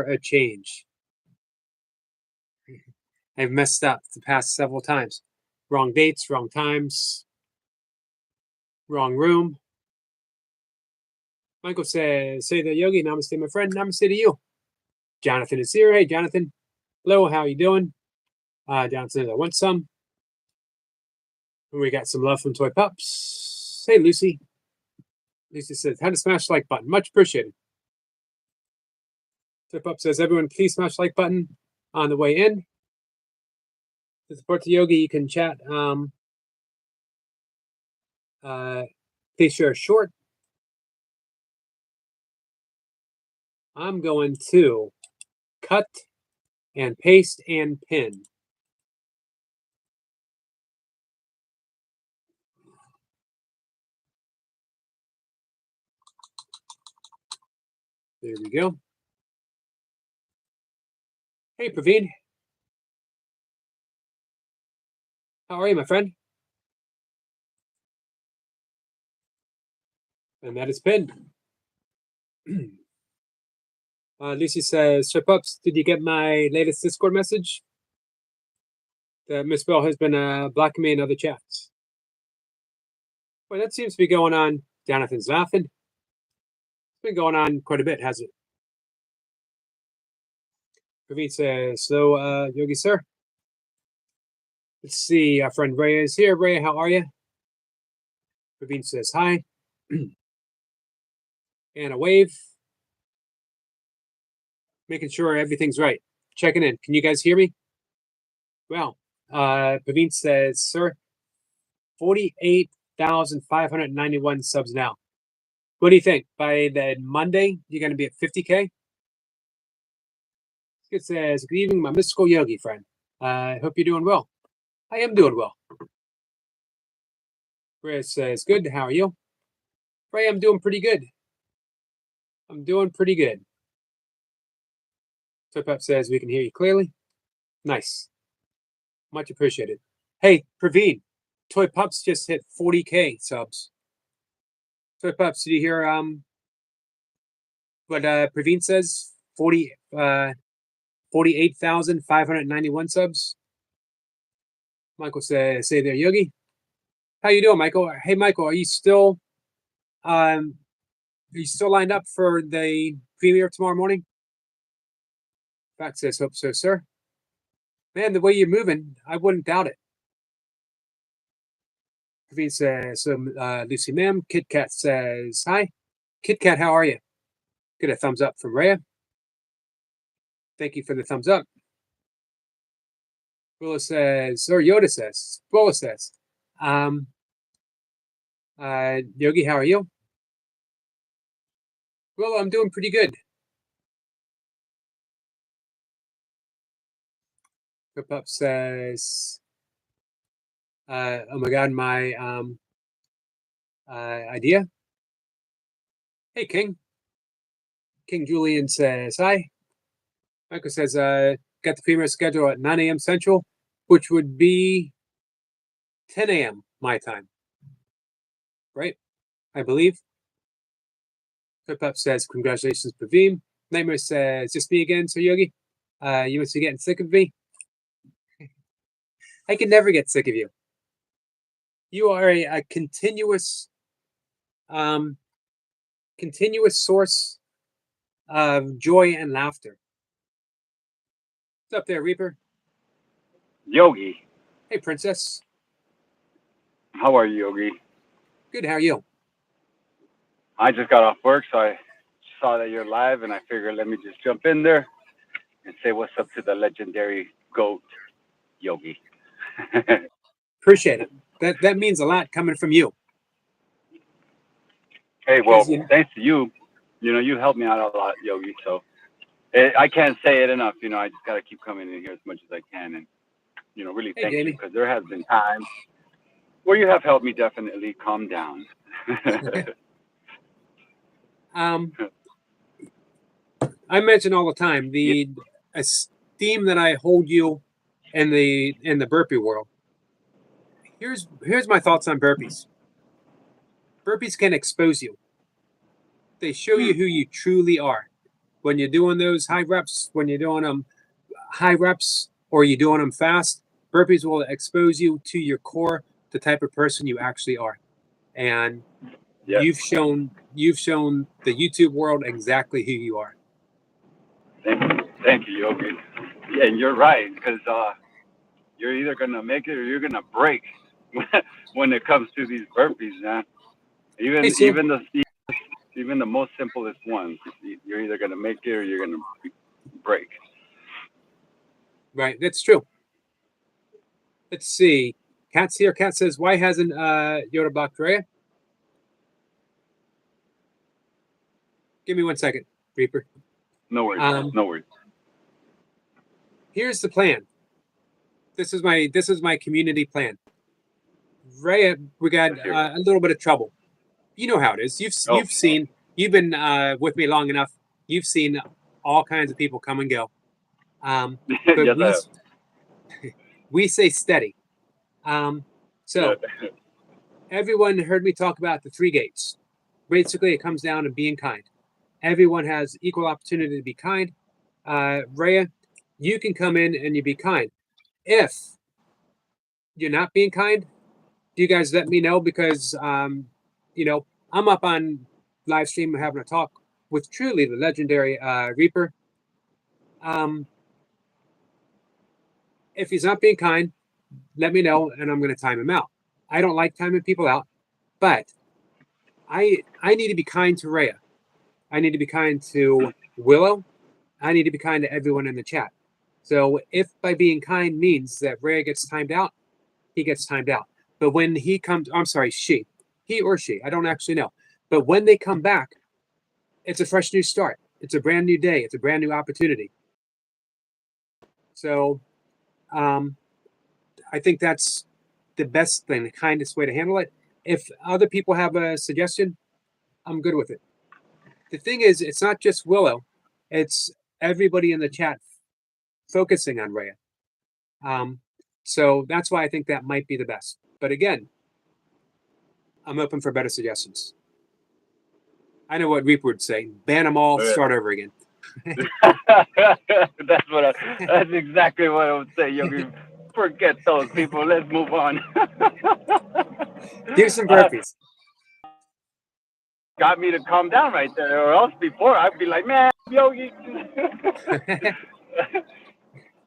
a change. I've messed up the past several times. Wrong dates, wrong times, wrong room. Michael says, say the yogi, namaste, my friend, namaste to you. Jonathan is here. Hey, Jonathan. Hello, how you doing? Jonathan says, I want some. We got some love from Toy Pups. Hey, Lucy. Lucy says, how to smash like button. Much appreciated. Toy Pup says, everyone, please smash like button on the way in. To support the yogi, you can chat. Please share a short. I'm going to cut and paste and pin. There we go. Hey, Praveen. How are you, my friend? And that is pinned. Lucy says, Chip Ups, did you get my latest Discord message? That Miss Bell has been blocking me in other chats. Well, that seems to be going on. Jonathan's laughing. It's been going on quite a bit, hasn't it? Praveen says, so, Yogi, sir. Let's see, our friend Ray is here. Ray, how are you? Praveen says, hi. And a wave. Making sure everything's right. Checking in. Can you guys hear me? Well, Praveen says, sir, 48,591 subs now. What do you think? By the Monday, you're going to be at 50K? It says, good evening, my mystical yogi friend. I hope you're doing well. I am doing well. Ray says, good. How are you? Ray, I'm doing pretty good. I'm doing pretty good. Toypup says, we can hear you clearly. Nice. Much appreciated. Hey, Praveen, Toy Pups just hit 40K subs. Toy Pups, did you hear what Praveen says? 48,591 subs. Michael says, say there, Yogi. How you doing, Michael? Hey, Michael, are you still lined up for the premiere tomorrow morning? Back says, hope so, sir. Man, the way you're moving, I wouldn't doubt it. Praveen says, Lucy ma'am. Kit Kat says, hi. Kit Kat, how are you? Get a thumbs up from Rhea. Thank you for the thumbs up. Willa says, or Yoda says, Willa says, Yogi, how are you? Well, I'm doing pretty good. Pup says, oh my God, my idea. Hey, King. King Julian says, hi. Michael says, got the premiere schedule at 9 a.m. Central, which would be 10 a.m. my time. Right? I believe. Pup says, congratulations, Praveen. Nightmare says, just me again, so Yogi. You must be getting sick of me. I can never get sick of you. You are a continuous source of joy and laughter. What's up there, Reaper? Yogi. Hey, Princess. How are you, Yogi? Good, how are you? I just got off work, so I saw that you're live, and I figured let me just jump in there and say what's up to the legendary GOAT, Yogi. Appreciate it. That means a lot coming from you. Hey, well, thanks to you. You know, you helped me out a lot, Yogi, so I can't say it enough. You know, I just got to keep coming in here as much as I can and, you know, really thank you, because there has been times where you have helped me definitely calm down. I mention all the time the esteem that I hold you in the burpee world. Here's my thoughts on burpees. Burpees can expose you. They show you who you truly are. when you're doing those high reps, when you're doing them high reps or you're doing them fast, burpees will expose you to your core, the type of person you actually are. And Yes. you've shown the YouTube world exactly who you are. Thank you, Yogi. Yeah, and you're right, because you're either gonna make it or you're gonna break when it comes to these burpees, man. Hey, so, Even the most simplest ones, you're either gonna make it or you're gonna break. right, that's true. Let's see. Cat's here. Cat says, why hasn't Yoda blocked Rhea? Give me 1 second, Reaper. No worries. No worries. Here's the plan. This is my community plan. Rhea, we got a little bit of trouble. You know how it is. You've been with me long enough. You've seen all kinds of people come and go. But Yes, we stay steady. So everyone heard me talk about the 3 gates. Basically, it comes down to being kind. Everyone has equal opportunity to be kind. Rhea, you can come in and you be kind. If you're not being kind, you guys let me know, because you know, I'm up on live stream having a talk with truly the legendary Reaper. If he's not being kind, let me know and I'm going to time him out. I don't like timing people out, but I need to be kind to Rhea. I need to be kind to Willow. I need to be kind to everyone in the chat. So if by being kind means that Rhea gets timed out, he gets timed out. But when he comes, I'm sorry, he or she, I don't actually know. But when they come back, it's a fresh new start. It's a brand new day. It's a brand new opportunity. So I think that's the best thing, the kindest way to handle it. If other people have a suggestion, I'm good with it. The thing is, it's not just Willow, it's everybody in the chat focusing on Rhea. So that's why I think that might be the best. But again, I'm open for better suggestions. I know what Reaper would say: ban them all, start over again. That's exactly what I would say, Yogi. Forget those people. Let's move on. Do some burpees. Got me to calm down right there, or else before I'd be like, man, Yogi.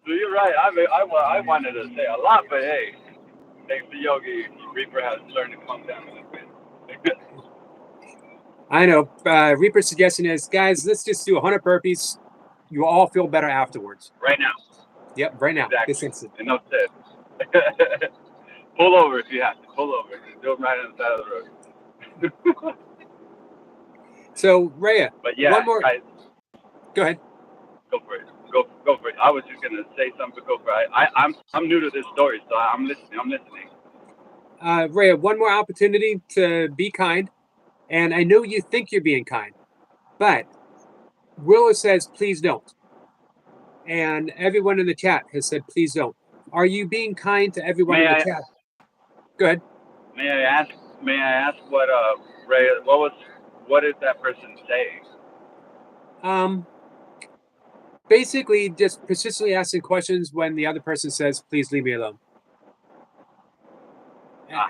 So you're right. I wanted to say a lot, but hey, thanks to Yogi, Reaper has started to calm down a little bit. I know. Reaper's suggestion is, guys, let's just do 100 burpees. You all feel better afterwards. Right now. Yep, right now. Exactly. This instant. Enough said. Pull over if you have to. Pull over. Do it right on the side of the road. So, Rhea, but yeah, one more. Guys, go ahead. Go for it. Go for it. I was just gonna say something, but go for it. I'm new to this story, so I'm listening. Rhea, one more opportunity to be kind, and I know you think you're being kind, but Willow says please don't, and everyone in the chat has said please don't. Are you being kind to everyone in the chat? Go ahead. May I ask what Rhea? What is that person saying? Basically, just persistently asking questions when the other person says, "Please leave me alone,"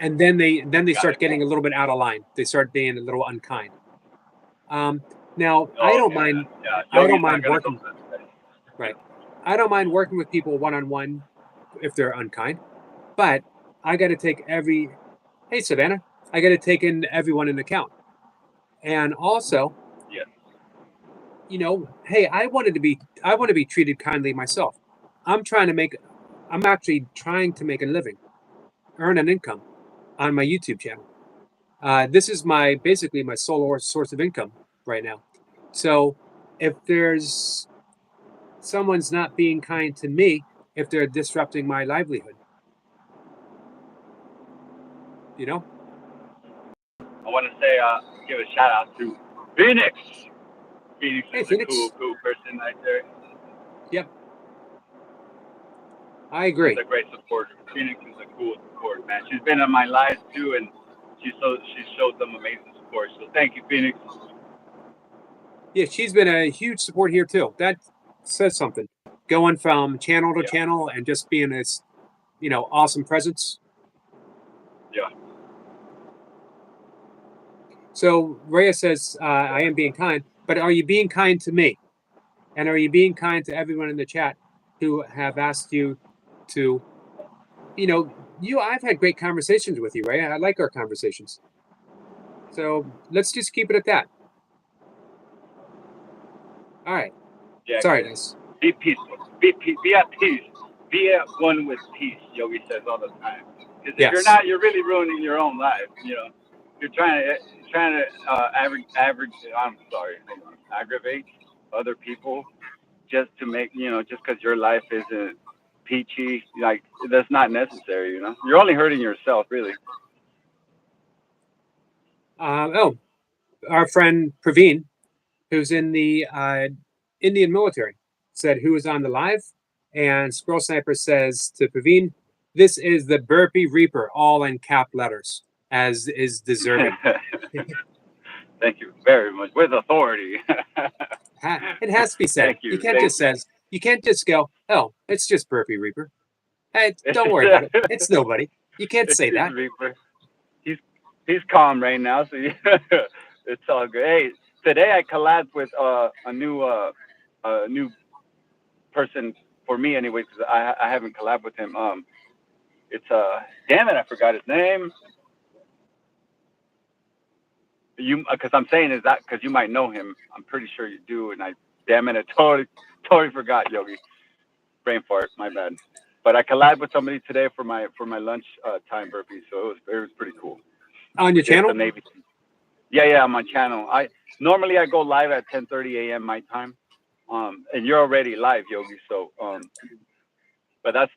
and then they start getting a little bit out of line. They start being a little unkind. Now, I don't mind. Yeah. I don't mind working. Right. I don't mind working with people one-on-one if they're unkind, but I got to take Hey, Savannah, I got to take in everyone in account, and also, you know, hey, I want to be treated kindly myself. I'm actually trying to make a living, earn an income on my YouTube channel. This is basically my sole source of income right now. So if there's someone's not being kind to me, if they're disrupting my livelihood, you know? I want to say, give a shout out to Phoenix. Phoenix is a cool person right there. Yep. I agree. She's a great supporter. Phoenix is a cool support, man. She's been on my lives too, and she showed them amazing support. So thank you, Phoenix. Yeah, she's been a huge support here too. That says something. Going from channel to Yeah, channel and just being this, awesome presence. yeah. So Rhea says, I am being kind, but are you being kind to me? And are you being kind to everyone in the chat who have asked you to, I've had great conversations with you, Rhea. I like our conversations. So let's just keep it at that. All right. Yeah, Sorry, guys. be peaceful. Be at peace. Be at one with peace. Yogi says all the time. Because if you're Yes. not, you're really ruining your own life. You're trying to average. I'm sorry. Hold on. Aggravate other people just to make just because your life isn't peachy. Like that's not necessary. You're only hurting yourself, really. Our friend Praveen, who's in the Indian military, said who was on the live, and Squirrel Sniper says to Praveen, "This is the Burpee Reaper, all in cap letters, as is deserving." Thank you very much. With authority. It has to be said. Thank you. You can't Thank just you. says you can't just go, "Oh, it's just Burpee Reaper." Hey, don't worry about it. It's nobody. You can't It's say just that. Reaper. He's he's calm right now, so it's all good. Hey, today I collabed with a new person for me anyway because I haven't collabed with him. It's damn it, I forgot his name. You because I'm saying is that because you might know him. I'm pretty sure you do, and I damn it, I totally forgot, Yogi. Brain fart, my bad. But I collabed with somebody today for my lunch time burpee, so it was pretty cool. On We your did the channel? Navy. Yeah, on my channel. I go live at 10:30 a.m. my time. And you're already live, Yogi. So but that's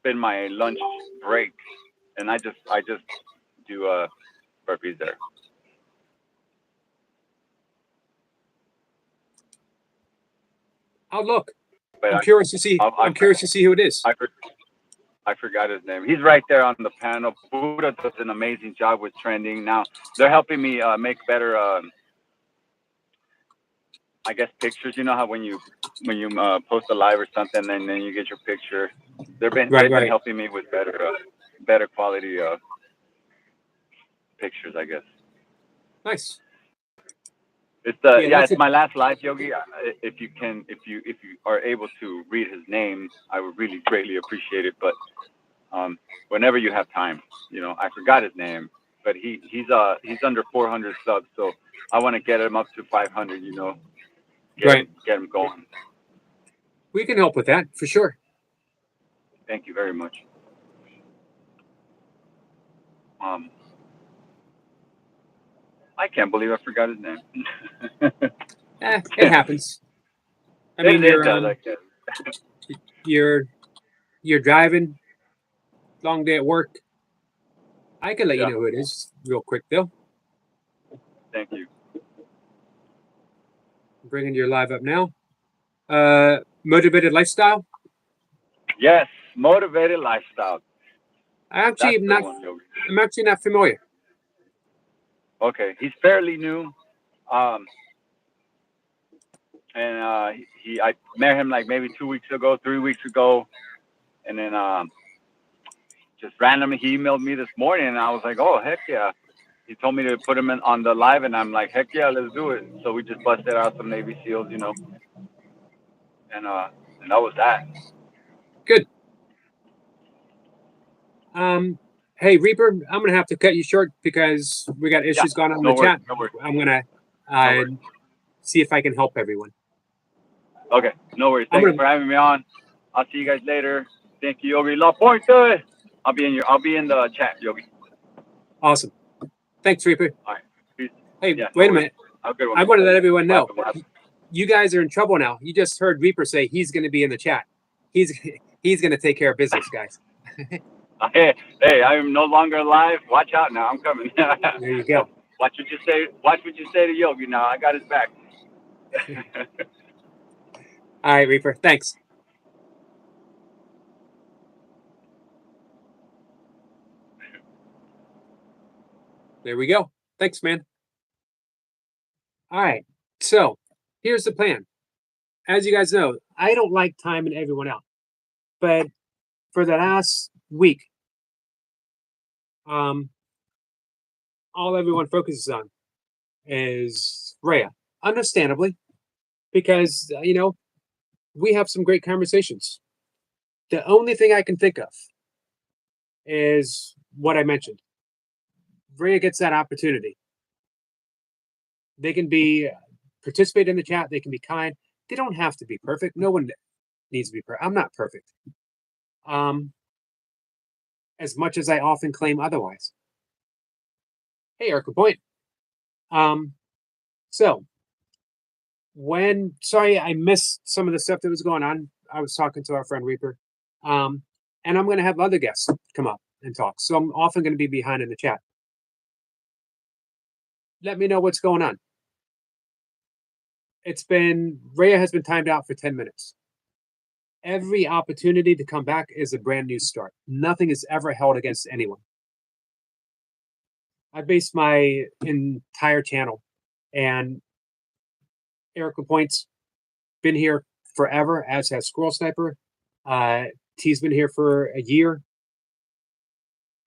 been my lunch break, and I just do burpees there. I'll look. But I'm curious to see. I I'm curious to see who it is. I forgot his name. He's right there on the panel. Buddha does an amazing job with trending. Now they're helping me make better, I guess, pictures. You know how when you post a live or something, and then you get your picture. Right, They've been right. helping me with better quality pictures, I guess. Nice. Yeah, It's that's a my last live, Yogi. If you are able to read his name, I would really greatly appreciate it. But whenever you have time, I forgot his name, but he's under 400 subs, so I want to get him up to 500. right. Get him going. We can help with that for sure. Thank you very much. Um, I can't believe I forgot his name. It happens. I mean, It does, I guess. you're you're driving, long day at work. I can let you Yeah. know who it is real quick though. Thank you. I'm bringing your live up now. Motivated lifestyle. Yes, motivated lifestyle. I actually That's am the not. one, Yogi. I'm actually not familiar. Okay, he's fairly new. Um, and I met him like maybe 2 weeks ago, 3 weeks ago, and then just randomly he emailed me this morning, and I was like, oh heck yeah. He told me to put him in on the live, and I'm like, heck yeah, let's do it. So we just busted out some Navy SEALs, and that was that. Good. Hey Reaper, I'm gonna have to cut you short because we got Yeah, issues going on in no the worries, chat. no worries, I'm gonna no uh, worries. see if I can help everyone. Okay, no worries. I'm Thanks gonna. for having me on. I'll see you guys later. Thank you, Yogi La Pointe. I'll be in the chat, Yogi. Awesome. Thanks, Reaper. All right. Peace. Hey, Yeah, no wait a worries. minute. Have a good one. I want to let everyone What know happened? What happened? you guys are in trouble now. You just heard Reaper say he's going to be in the chat. He's he's going to take care of business, guys. Hey, I am no longer alive. Watch out now. I'm coming. There you go. Watch what you say. Watch what you say to Yogi now. I got his back. All right, Reaper. Thanks. There we go. Thanks, man. All right. So here's the plan. As you guys know, I don't like timing everyone out, but for the last week, um, all everyone focuses on is Rhea, understandably, because we have some great conversations. The only thing I can think of is what I mentioned. Rhea gets that opportunity. They can be participate in the chat. They can be kind. They don't have to be perfect. No one needs to be perfect. I'm not perfect. As much as I often claim otherwise. Hey, Erica Point. So sorry I missed some of the stuff that was going on. I was talking to our friend Reaper. And I'm going to have other guests come up and talk. So I'm often going to be behind in the chat. Let me know what's going on. Rhea has been timed out for 10 minutes. Every opportunity to come back is a brand new start. Nothing is ever held against anyone. I base my entire channel, and Erica Point's been here forever, as has Squirrel Sniper. T's been here for a year.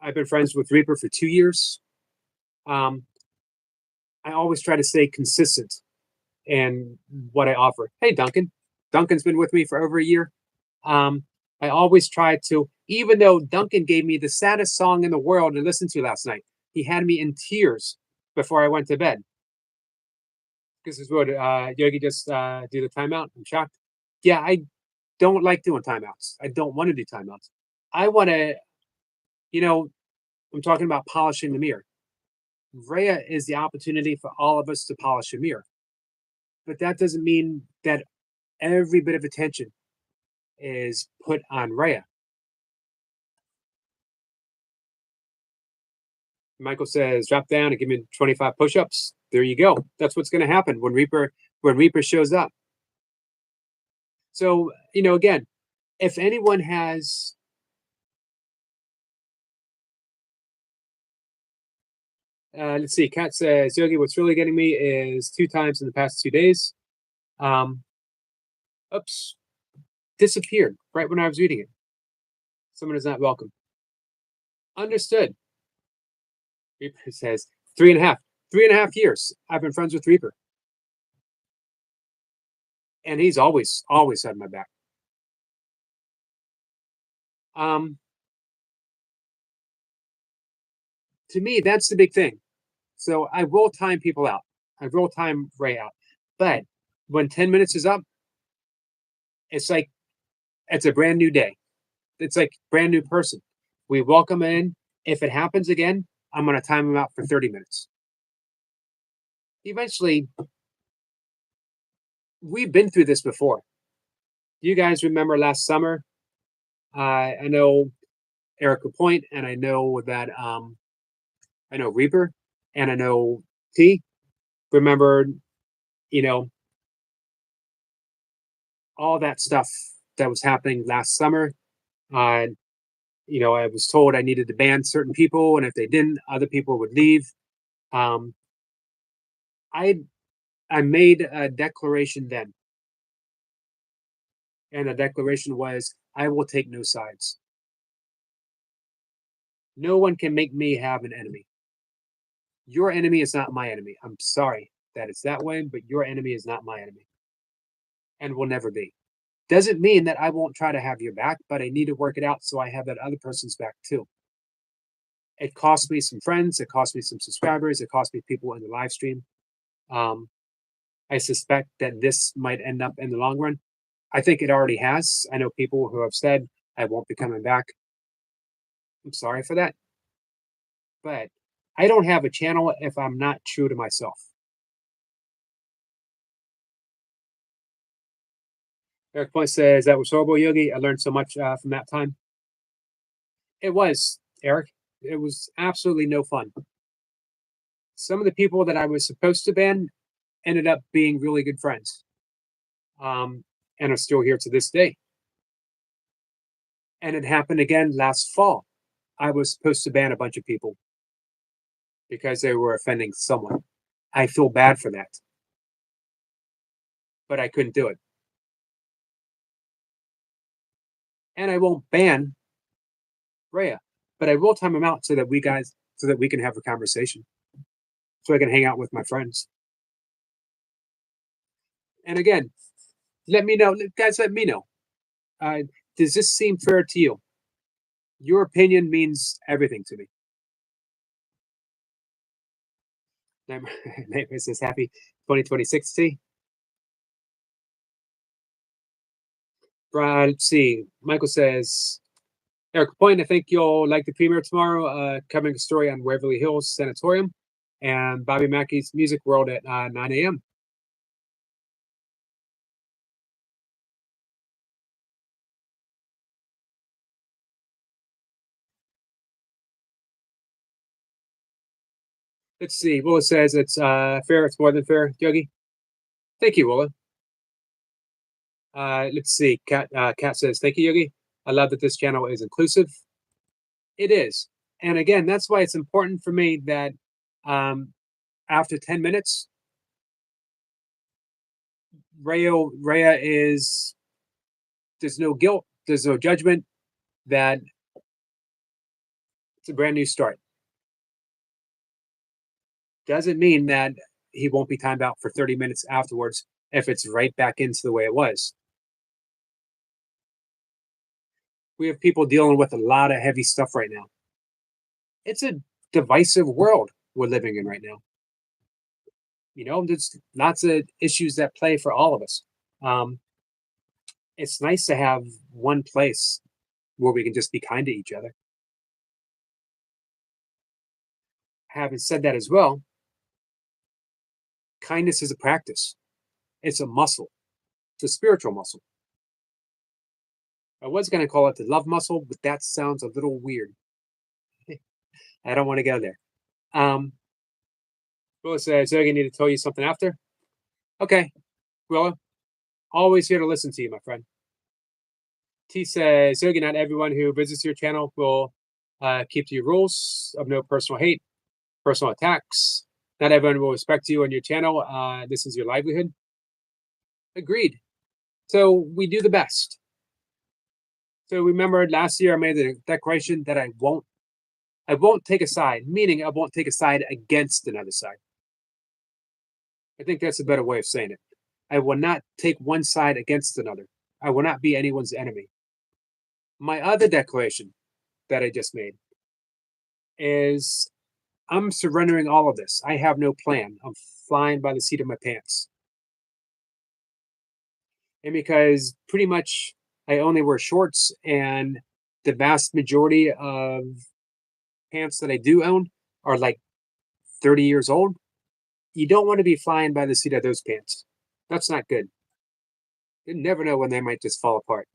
I've been friends with Reaper for 2 years. I always try to stay consistent in what I offer. Hey, Duncan. Duncan's been with me for over a year. I always try to, even though Duncan gave me the saddest song in the world to listen to last night, he had me in tears before I went to bed. This is what Yogi just do the timeout. I'm shocked. Yeah, I don't like doing timeouts. I don't want to do timeouts. I want to, I'm talking about polishing the mirror. Rhea is the opportunity for all of us to polish a mirror. But that doesn't mean that every bit of attention is put on Rhea. Michael says, drop down and give me 25 push-ups. There you go. That's what's going to happen when Reaper shows up. So, again, if anyone has let's see, Kat says, Yogi, what's really getting me is 2 times in the past 2 days. Oops. Disappeared right when I was reading it. Someone is not welcome. Understood. Reaper says 3.5. 3.5 years I've been friends with Reaper. And he's always had my back. To me, that's the big thing. So I will time people out. I will time Ray out. But when 10 minutes is up, it's like it's a brand new day. It's like brand new person. We welcome in. If it happens again, I'm going to time them out for 30 minutes. Eventually, we've been through this before. You guys remember last summer? I know Erica Point, and I know that I know Reaper, and I know T. Remember, all that stuff that was happening last summer. I was told I needed to ban certain people, and if they didn't, other people would leave. I made a declaration then, and the declaration was, I will take no sides. No one can make me have an enemy. Your enemy is not my enemy. I'm sorry that it's that way, but your enemy is not my enemy, and will never be. Doesn't mean that I won't try to have your back, but I need to work it out so I have that other person's back too. It cost me some friends. It cost me some subscribers. It cost me people in the live stream. I suspect that this might end up in the long run. I think it already has. I know people who have said, I won't be coming back. I'm sorry for that. But I don't have a channel if I'm not true to myself. Eric Point says, that was horrible, Yogi. I learned so much from that time. It was, Eric. It was absolutely no fun. Some of the people that I was supposed to ban ended up being really good friends, and are still here to this day. And it happened again last fall. I was supposed to ban a bunch of people because they were offending someone. I feel bad for that. but I couldn't do it. And I won't ban Rhea, but I will time him out so that we can have a conversation, so I can hang out with my friends. And again, let me know, guys. Let me know. Does this seem fair to you? Your opinion means everything to me. Nightmare says happy 2026 T. Let's see. Michael says, Eric Point, I think you'll like the premiere tomorrow, covering a story on Waverly Hills Sanatorium and Bobby Mackey's Music World at 9 a.m. Let's see. Willa says it's fair. It's more than fair, Yogi. Thank you, Willa. Let's see. Kat says, thank you, Yogi. I love that this channel is inclusive. It is. And again, that's why it's important for me that after 10 minutes, Rhea is, there's no guilt, there's no judgment, that it's a brand new start. Doesn't mean that he won't be timed out for 30 minutes afterwards if it's right back into the way it was. We have people dealing with a lot of heavy stuff right now. It's a divisive world we're living in right now. You know, there's lots of issues that play for all of us. It's nice to have one place where we can just be kind to each other. Having said that as well, kindness is a practice. It's a muscle. It's a spiritual muscle. I was going to call it the love muscle, but that sounds a little weird. I don't want to go there. Willa says, I need to tell you something after. Okay, Willa, always here to listen to you, my friend. T says, Yogi, not everyone who visits your channel will keep to your rules of no personal hate, personal attacks. Not everyone will respect you on your channel. This is your livelihood. Agreed. So we do the best. So remember, last year I made the declaration that I won't take a side, meaning I won't take a side against another side. I think that's a better way of saying it. I will not take one side against another. I will not be anyone's enemy. My other declaration that I just made is I'm surrendering all of this. I have no plan. I'm flying by the seat of my pants. And because pretty much I only wear shorts, and the vast majority of pants that I do own are like 30 years old, you don't want to be flying by the seat of those pants. That's not good. You never know when they might just fall apart.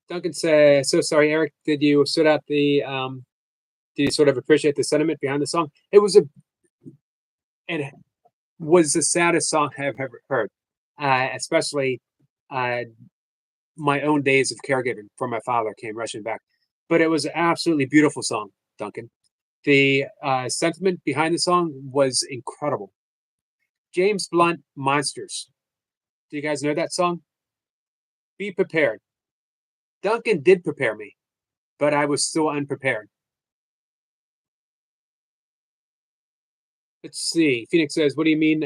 Duncan says, so sorry, Eric, did you sort out the did you sort of appreciate the sentiment behind the song? It was the saddest song I've ever heard. Especially my own days of caregiving for my father came rushing back. But it was an absolutely beautiful song, Duncan. The sentiment behind the song was incredible. James Blunt, Monsters. Do you guys know that song? Be prepared. Duncan did prepare me, but I was still unprepared. Let's see. Phoenix says, what do you mean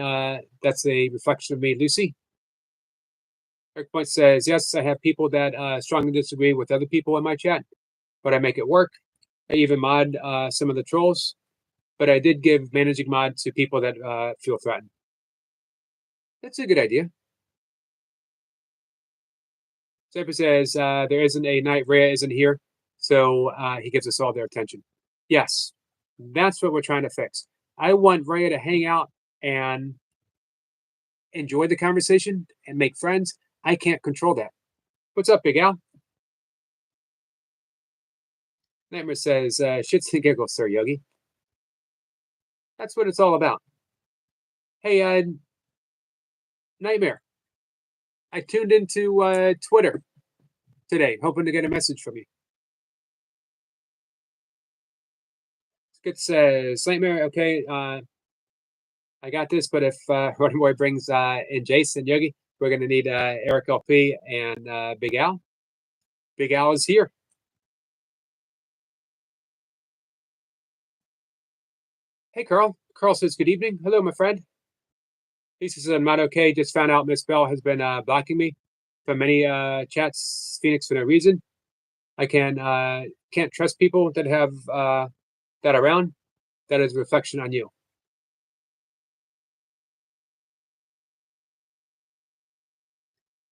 that's a reflection of me, Lucy? Eric Point says, yes, I have people that strongly disagree with other people in my chat, but I make it work. I even mod some of the trolls, but I did give managing mod to people that feel threatened. That's a good idea. Cypher says, there isn't a night, Rhea isn't here, so he gives us all their attention. Yes, that's what we're trying to fix. I want Rhea to hang out and enjoy the conversation and make friends. I can't control that. What's up, Big Al? Nightmare says, shits and giggles, Sir Yogi. That's what it's all about. Hey, Nightmare, I tuned into Twitter today, hoping to get a message from you. Skit says, Nightmare, okay, I got this, but if Running Boy brings in Jason Yogi, we're going to need Eric LP and Big Al. Big Al is here. Hey, Carl. Carl says, good evening. Hello, my friend. He says, I'm not okay. Just found out Miss Bell has been blocking me from many chats, Phoenix, for no reason. I can't trust people that have that around. That is a reflection on you.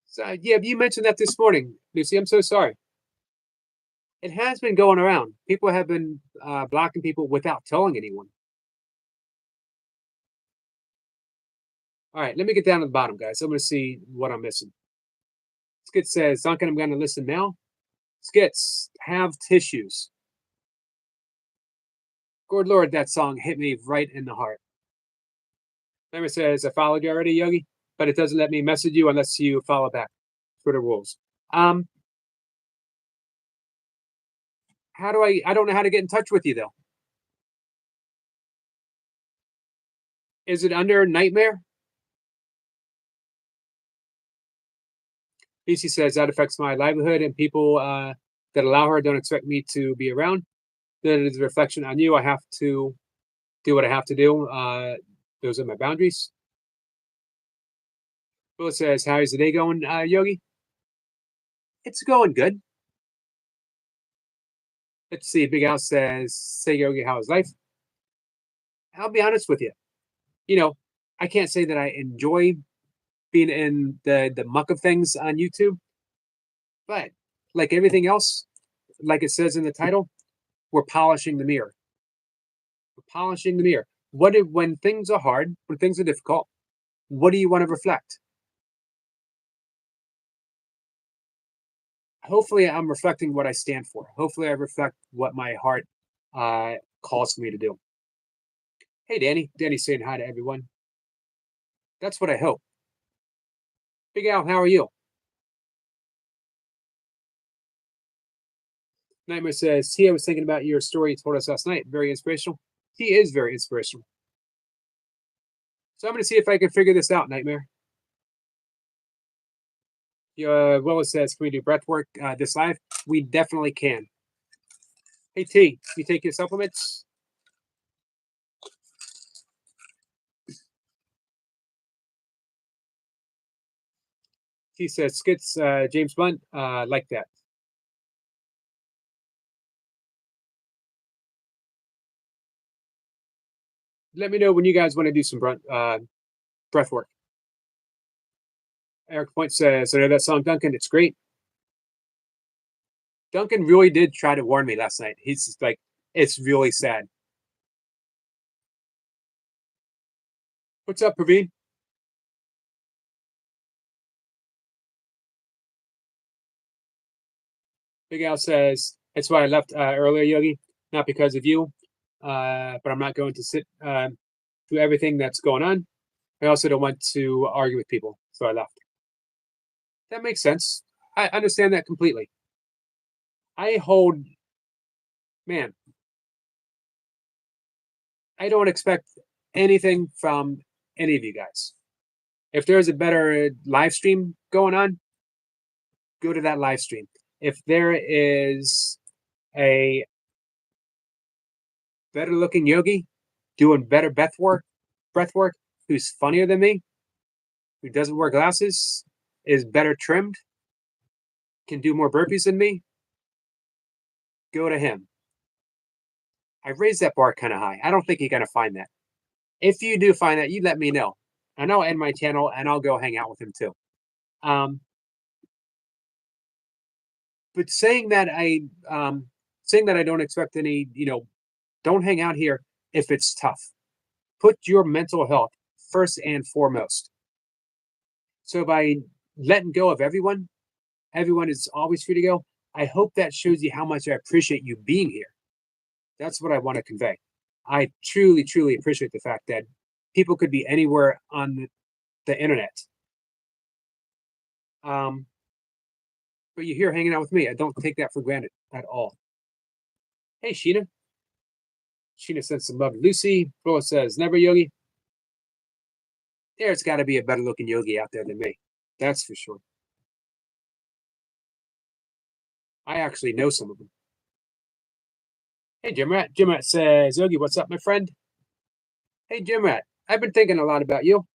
So, yeah, you mentioned that this morning, Lucy. I'm so sorry. It has been going around. People have been blocking people without telling anyone. All right, let me get down to the bottom, guys. I'm going to see what I'm missing. Skit says, Duncan, I'm going to listen now. Skits, have tissues. Good Lord, that song hit me right in the heart. Remember says, I followed you already, Yogi, but it doesn't let me message you unless you follow back. Twitter rules. How do I don't know how to get in touch with you, though. Is it under Nightmare? BC says, that affects my livelihood, and people that allow her don't expect me to be around. That is a reflection on you. I have to do what I have to do. Those are my boundaries. Will says, how's the day going, Yogi? It's going good. Let's see. Big Al says, say, Yogi, how's life? I'll be honest with you. You know, I can't say that I enjoy being in the muck of things on YouTube, but like everything else, like it says in the title, we're polishing the mirror. We're polishing the mirror. When things are hard, when things are difficult, what do you want to reflect? Hopefully I'm reflecting what I stand for. Hopefully I reflect what my heart calls for me to do. Hey, Danny. Danny's saying hi to everyone. That's what I hope. Big Al, how are you? Nightmare says, T, I was thinking about your story you told us last night. Very inspirational. He is very inspirational. So I'm going to see if I can figure this out, Nightmare. Willis says, can we do breath work this live? We definitely can. Hey, T, you take your supplements? T says, skits, James Blunt, like that. Let me know when you guys want to do some breath work. Eric Point says, I know that song, Duncan. It's great. Duncan really did try to warn me last night. He's just like, it's really sad. What's up, Praveen? Big Al says, that's why I left earlier, Yogi. Not because of you, but I'm not going to sit through everything that's going on. I also don't want to argue with people, so I left. That makes sense. I understand that completely. Man, I don't expect anything from any of you guys. If there's a better live stream going on, go to that live stream. If there is a better looking yogi doing better breath work, who's funnier than me, who doesn't wear glasses, is better trimmed, can do more burpees than me, go to him. I raised that bar kind of high. I don't think you're going to find that. If you do find that, you let me know. And I'll end my channel and I'll go hang out with him too. But saying that I don't expect any, don't hang out here if it's tough. Put your mental health first and foremost. So by letting go of everyone is always free to go. I hope that shows you how much I appreciate you being here. That's what I want to convey. I truly, truly appreciate the fact that people could be anywhere on the internet. But you're here hanging out with me. I don't take that for granted at all. Hey, Sheena. Sheena sends some love to Lucy. Flo says, never, Yogi. There's got to be a better looking yogi out there than me. That's for sure. I actually know some of them. Hey, Jim Rat. Jim Rat says, Yogi, what's up, my friend? Hey, Jim Rat. I've been thinking a lot about you.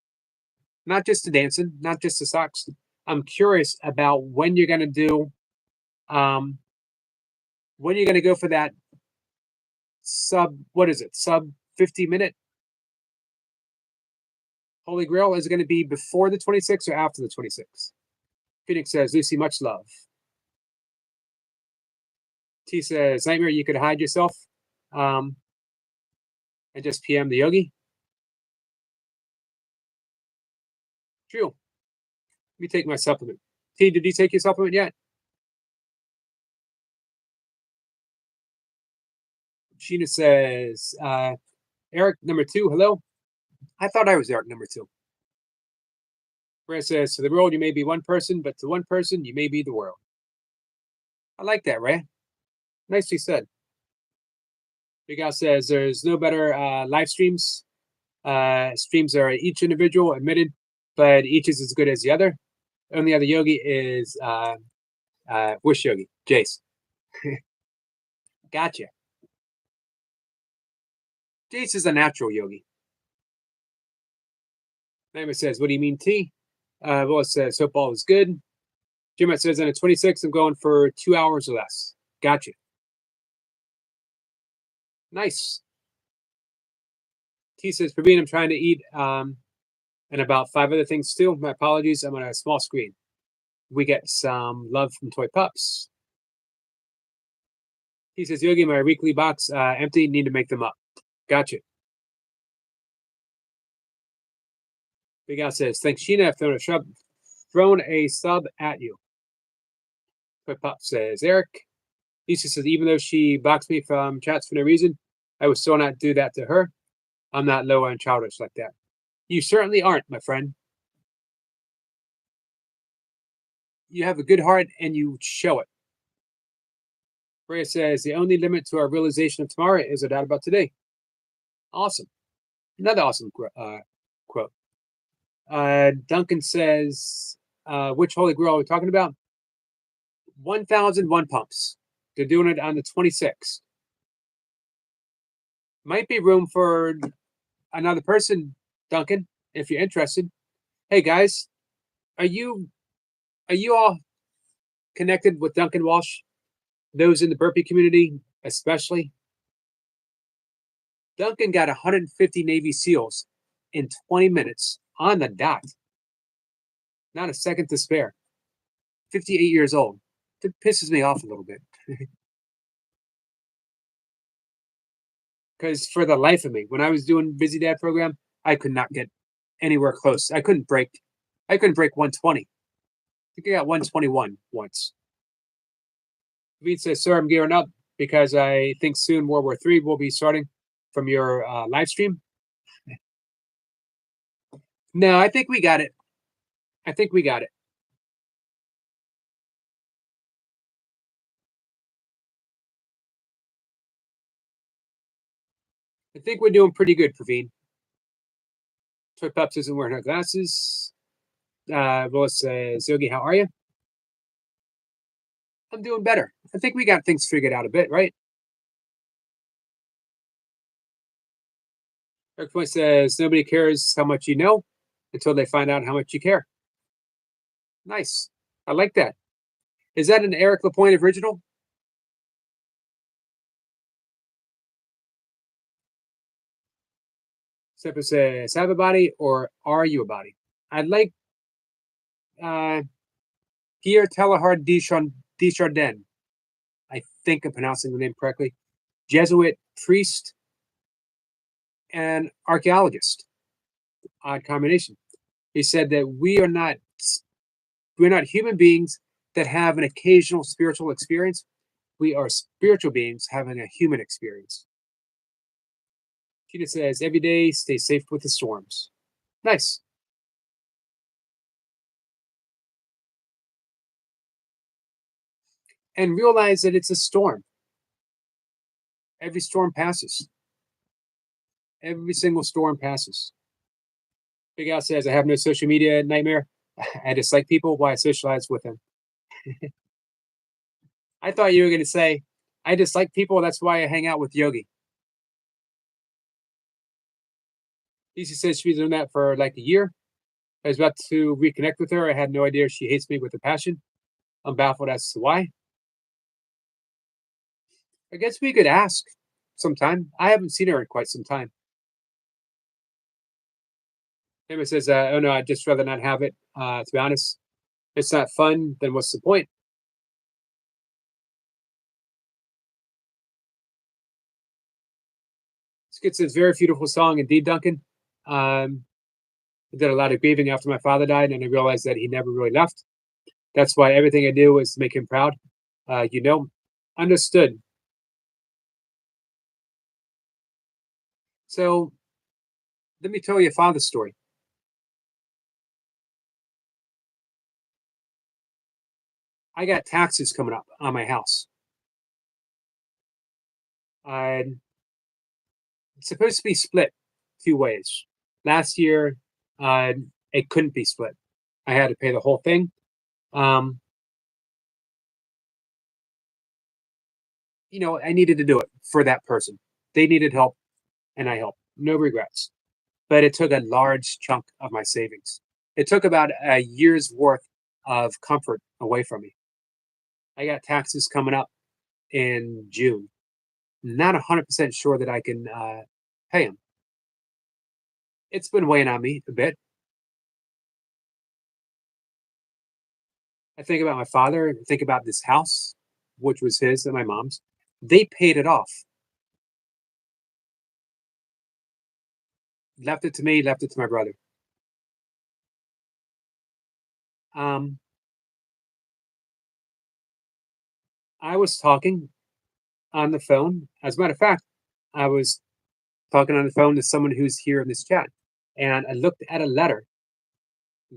Not just the dancing, not just the socks. I'm curious about when you're going to do, when you're going to go for that what is it, sub 50-minute Holy Grail? Is it going to be before the 26th or after the 26th? Phoenix says, Lucy, much love. T says, Nightmare, you could hide yourself and just PM the yogi. True. Let me take my supplement. T, did you take your supplement yet? Sheena says, Eric number 2, hello. I thought I was Eric number 2. Brad says, to the world, you may be one person, but to one person, you may be the world. I like that, Ray. Nicely said. Big Al says, there's no better live streams. Streams are each individual, admitted, but each is as good as the other. Only other yogi is Wish Yogi, Jace. Gotcha. Jace is a natural yogi. Nightmare says, what do you mean, T? Willis says, hope all is good. Jim says, on the 26th, I'm going for 2 hours or less. Gotcha. Nice. T says, Praveen, I'm trying to eat and about 5 other things too. My apologies. I'm on a small screen. We get some love from Toy Pups. He says, Yogi, my weekly box empty. Need to make them up. Gotcha. Big Al says, thanks, Sheena. I've thrown a sub at you. Toy Pop says, Eric. Lisa says, even though she blocks me from chats for no reason, I would still not do that to her. I'm not low and childish like that. You certainly aren't, my friend. You have a good heart and you show it. Freya says, the only limit to our realization of tomorrow is a doubt about today. Awesome. Another awesome quote. Duncan says, which Holy Grail are we talking about? 1,001 pumps. They're doing it on the 26th. Might be room for another person, Duncan, if you're interested. Hey guys, are you all connected with Duncan Walsh? Those in the burpee community, especially. Duncan got 150 Navy SEALs in 20 minutes on the dot. Not a second to spare. 58 years old. It pisses me off a little bit. Because for the life of me, when I was doing Busy Dad program, I could not get anywhere close. I couldn't break 120. I think I got 121 once. David says, sir, I'm gearing up because I think soon World War III will be starting from your live stream. No, I think we got it. I think we got it. I think we're doing pretty good, Praveen. Toy Pups isn't wearing her glasses. Willis says, Yogi, how are you? I'm doing better. I think we got things figured out a bit, right? Eric Point says, nobody cares how much you know until they find out how much you care. Nice. I like that. Is that an Eric LaPointe original? Stephen says, have a body or are you a body? I'd like Pierre Teilhard Desjardins. I think I'm pronouncing the name correctly. Jesuit priest and archaeologist. Odd combination. He said that we're not human beings that have an occasional spiritual experience. We are spiritual beings having a human experience. She says, every day, stay safe with the storms. Nice. And realize that it's a storm. Every storm passes. Every single storm passes. Big Al says, I have no social media nightmare. I dislike people. Why I socialize with them. I thought you were going to say, I dislike people. That's why I hang out with Yogi. Lisa says she's doing that for like a year. I was about to reconnect with her. I had no idea she hates me with a passion. I'm baffled as to why. I guess we could ask sometime. I haven't seen her in quite some time. Emma says, oh no, I'd just rather not have it. To be honest, it's not fun. Then what's the point? Skid says, very beautiful song indeed, Duncan. I did a lot of grieving after my father died, and I realized that he never really left. That's why everything I do is to make him proud. Understood. So let me tell you a father's story. I got taxes coming up on my house. It's supposed to be split 2 ways. Last year, it couldn't be split. I had to pay the whole thing. Um, I needed to do it for that person. They needed help, and I helped. No regrets. But it took a large chunk of my savings. It took about a year's worth of comfort away from me. I got taxes coming up in June. Not 100% sure that I can pay them. It's been weighing on me a bit. I think about my father, I think about this house, which was his and my mom's. They paid it off. Left it to me, left it to my brother. Um, I was talking on the phone. As a matter of fact, I was talking on the phone to someone who's here in this chat, and I looked at a letter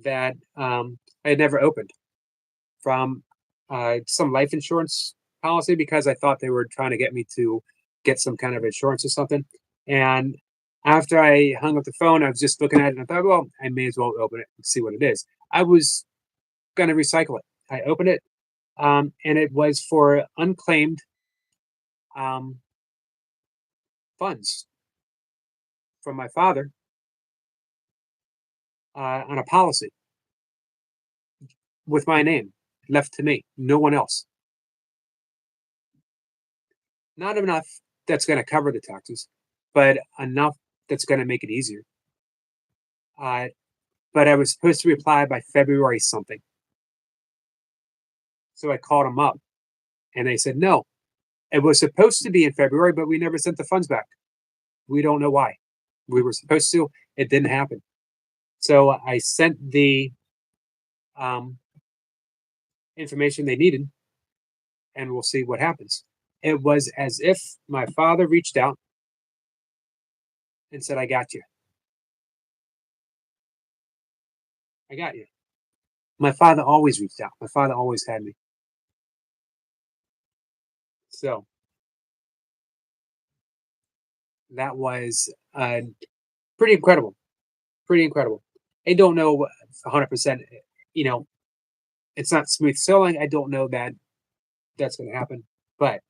that I had never opened from some life insurance policy because I thought they were trying to get me to get some kind of insurance or something. And after I hung up the phone, I was just looking at it and I thought, well, I may as well open it and see what it is. I was going to recycle it. I opened it, and it was for unclaimed um, funds from my father on a policy with my name left to me, no one else. Not enough that's going to cover the taxes, but enough that's going to make it easier. Uh, but I was supposed to reply by February something. So I called them up and they said, no, it was supposed to be in February, but we never sent the funds back. We don't know why. We were supposed to, it didn't happen. So I sent the information they needed and we'll see what happens. It was as if my father reached out and said, I got you. I got you. My father always reached out. My father always had me. So that was pretty incredible. Pretty incredible. I don't know 100%, it's not smooth sailing. I don't know that that's going to happen. But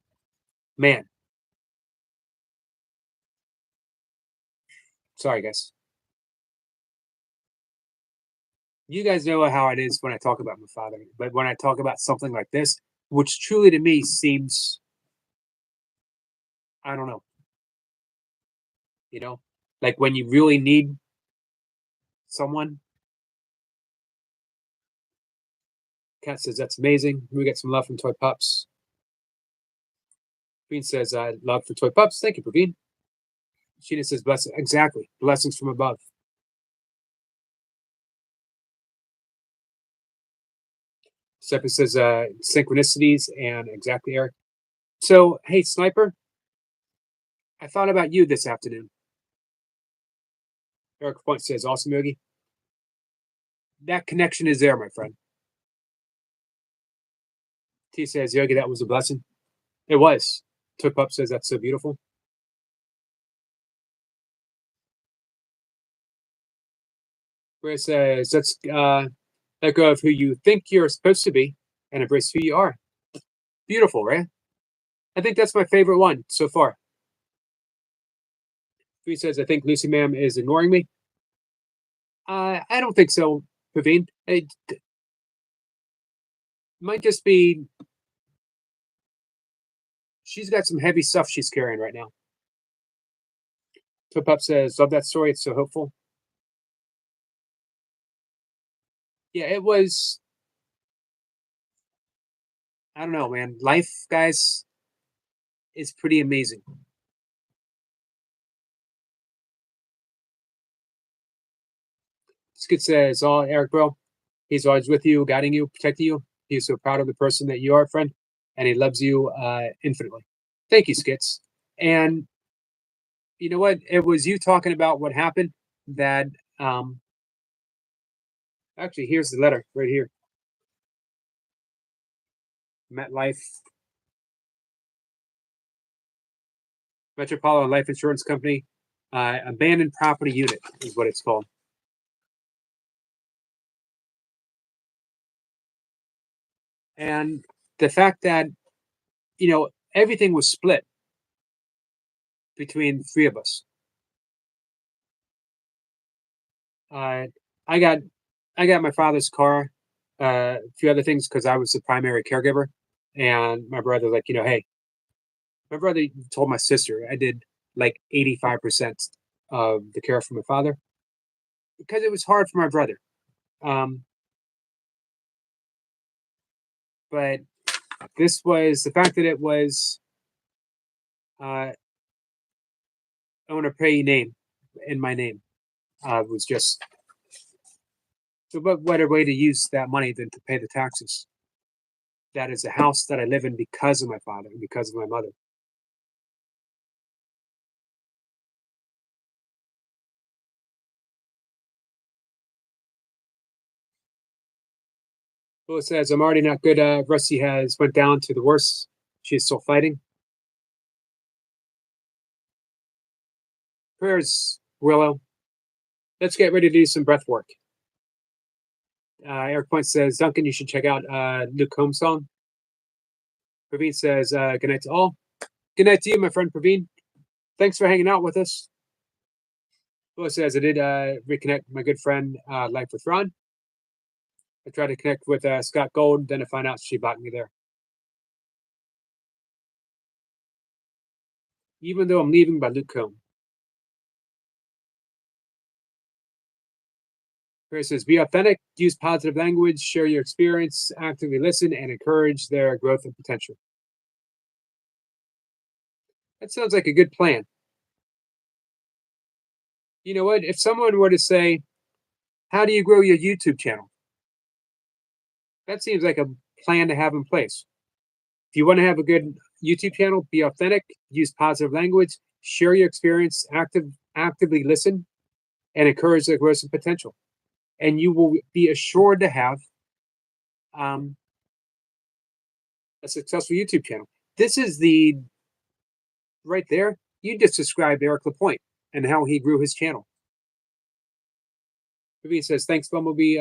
man, sorry, guys. You guys know how it is when I talk about my father. But when I talk about something like this, which truly to me seems, I don't know, like when you really need someone. Kat says, that's amazing. We get some love from Toy Pups. Praveen says, love for Toy Pups. Thank you, Praveen. Sheena says, blessing. Exactly. Blessings from above. Seppa says, synchronicities, and exactly, Eric. So, hey, Sniper, I thought about you this afternoon. Eric Point says, awesome, Yogi. That connection is there, my friend. T says, Yogi, that was a blessing. It was. Toy Pup says, that's so beautiful. where it says, let's let go of who you think you're supposed to be and embrace who you are. Beautiful, right? I think that's my favorite one so far. He says, I think Lucy Ma'am is ignoring me. I don't think so, Praveen. It might just be she's got some heavy stuff she's carrying right now. Flip Up says, love that story. It's so hopeful. Yeah, it was. I don't know, man. Life, guys, is pretty amazing. Skid says, oh, Eric, bro, he's always with you, guiding you, protecting you. He's so proud of the person that you are, friend, and he loves you infinitely. Thank you, Skits. And you know what? It was you talking about what happened that actually, here's the letter right here. MetLife, Metropolitan Life Insurance Company, abandoned property unit is what it's called. And the fact that, you know, everything was split between the three of us. I got my father's car, a few other things because I was the primary caregiver, and my brother, like, you know, hey, my brother told my sister I did like 85% of the care for my father because it was hard for my brother. But this was the fact that it was I want to pay name in my name was just so what better way to use that money than to pay the taxes? That is a house that I live in because of my father and because of my mother. Well, it says I'm already not good. Rusty has went down to the worst. She is still fighting. Prayers, Willow. Let's get ready to do some breath work. Eric Point says, Duncan, you should check out Luke Combs' song. Praveen says, good night to all. Good night to you, my friend Praveen. Thanks for hanging out with us. Willow says, I did reconnect my good friend Life with Ron. I tried to connect with Scott Gold, then I find out she blocked me there. Even though I'm leaving by Luke Combs. Chris says, be authentic, use positive language, share your experience, actively listen, and encourage their growth and potential. That sounds like a good plan. You know what? If someone were to say, how do you grow your YouTube channel? That seems like a plan to have in place. If you want to have a good YouTube channel, be authentic, use positive language, share your experience, actively listen, and encourage their growth and potential. And you will be assured to have a successful YouTube channel. This is the right there. You just described Eric Lapointe and how he grew his channel. Maybe he says, thanks, Bumblebee,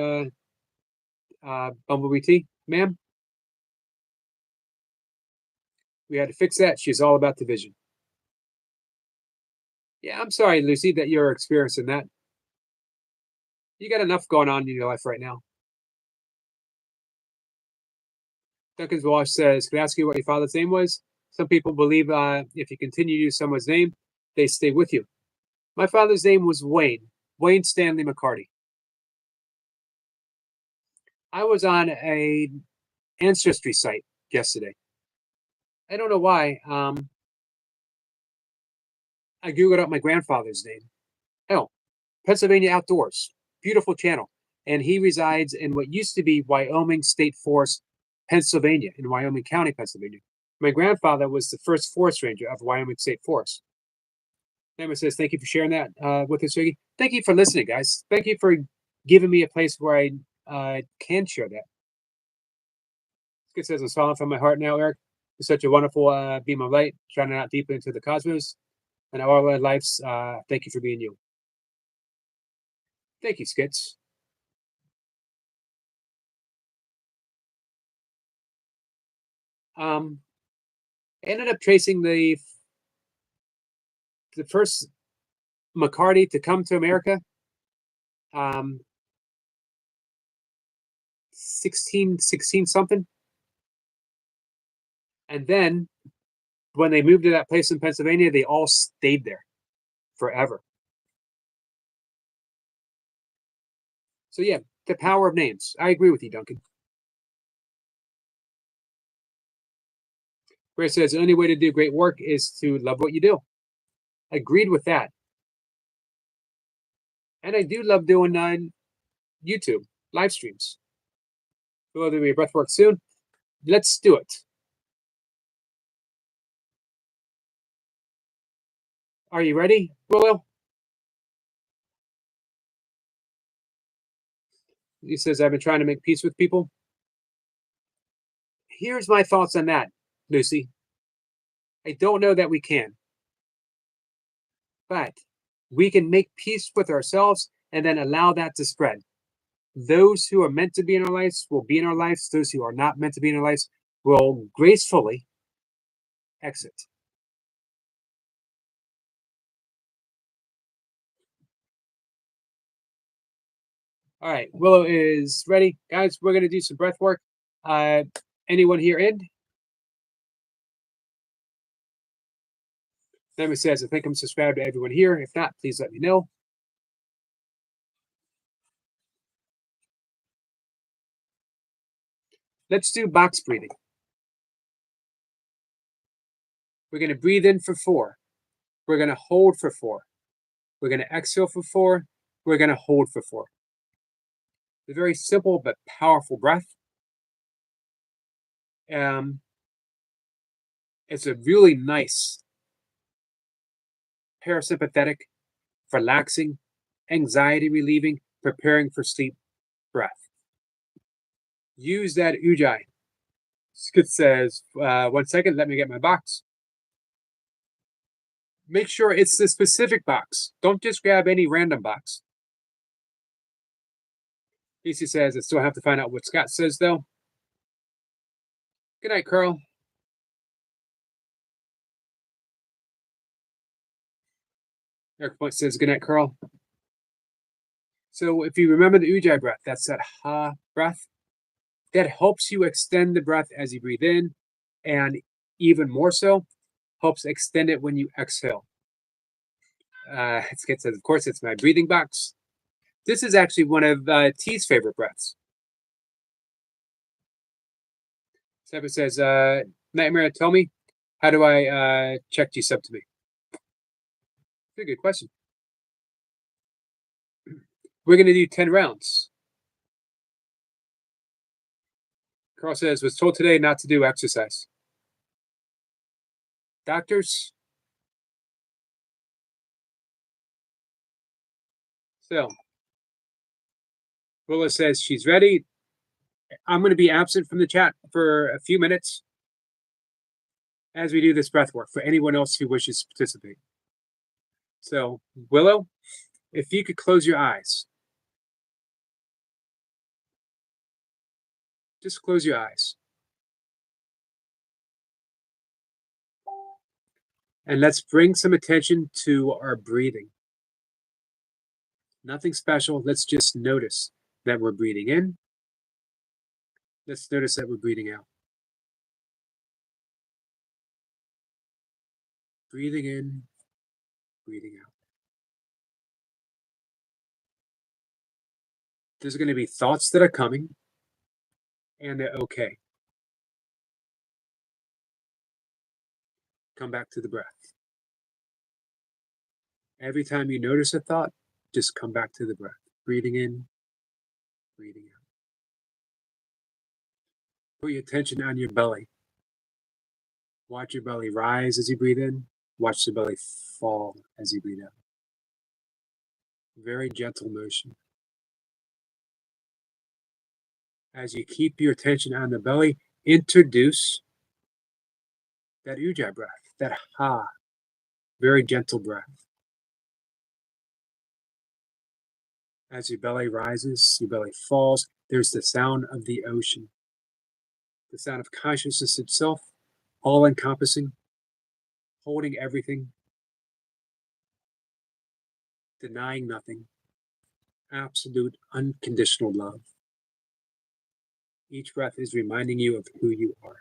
Bumblebee T, ma'am. We had to fix that. She's all about the vision. Yeah, I'm sorry, Lucy, that you're experiencing that. You got enough going on in your life right now. Duncan's Wash says, can I ask you what your father's name was? Some people believe if you continue to use someone's name, they stay with you. My father's name was Wayne Stanley McCarty. I was on a ancestry site yesterday. I don't know why. I Googled up my grandfather's name. Oh, Pennsylvania Outdoors. Beautiful channel. And he resides in what used to be Wyoming State Forest, Pennsylvania, in Wyoming County, Pennsylvania. My grandfather was the first forest ranger of Wyoming State Forest. Emma says, thank you for sharing that with us, Ricky. Thank you for listening, guys. Thank you for giving me a place where I can share that. It says, I'm smiling from my heart now, Eric. It's such a wonderful beam of light, shining out deeply into the cosmos and all our lives. Thank you for being you. Thank you, Skits. Ended up tracing the first McCarty to come to America. 16 something. And then when they moved to that place in Pennsylvania, they all stayed there forever. So yeah, the power of names. I agree with you, Duncan. Where it says the only way to do great work is to love what you do. Agreed with that. And I do love doing YouTube live streams. Will there be a breathwork soon? Let's do it. Are you ready, Willow? He says, I've been trying to make peace with people. Here's my thoughts on that, Lucy. I don't know that we can. But we can make peace with ourselves and then allow that to spread. Those who are meant to be in our lives will be in our lives. Those who are not meant to be in our lives will gracefully exit. All right, Willow is ready. Guys, we're going to do some breath work. Anyone here in? Nemi says, I think I'm subscribed to everyone here. If not, please let me know. Let's do box breathing. We're going to breathe in for 4. We're going to hold for 4. We're going to exhale for 4. We're going to hold for 4. It's a very simple but powerful breath. It's a really nice parasympathetic, relaxing, anxiety relieving, preparing for sleep breath. Use that Ujjayi. Skit says, 1 second, let me get my box. Make sure it's the specific box. Don't just grab any random box. DC says, I still have to find out what Scott says, though. Good night, Carl. Eric Point says, good night, Carl. So if you remember the Ujjayi breath, that's that ha breath. That helps you extend the breath as you breathe in, and even more so, helps extend it when you exhale. It says, of course, it's my breathing box. This is actually one of T's favorite breaths. Seven says, Nightmare, tell me, how do I check G-sub to me? That's a good question. We're going to do 10 rounds. Carl says, was told today not to do exercise. Doctors? So, Willa says she's ready. I'm going to be absent from the chat for a few minutes as we do this breath work for anyone else who wishes to participate. So, Willow, if you could close your eyes. Just close your eyes. And let's bring some attention to our breathing. Nothing special. Let's just notice that we're breathing in. Let's notice that we're breathing out. Breathing in, breathing out. There's going to be thoughts that are coming, and they're okay. Come back to the breath. Every time you notice a thought, just come back to the breath. Breathing in, breathing out. Put your attention on your belly. Watch your belly rise as you breathe in. Watch the belly fall as you breathe out. Very gentle motion. As you keep your attention on the belly, introduce that Ujjayi breath, that ha, very gentle breath. As your belly rises, your belly falls, there's the sound of the ocean. the sound of consciousness itself, all encompassing, holding everything, denying nothing, absolute unconditional love. Each breath is reminding you of who you are.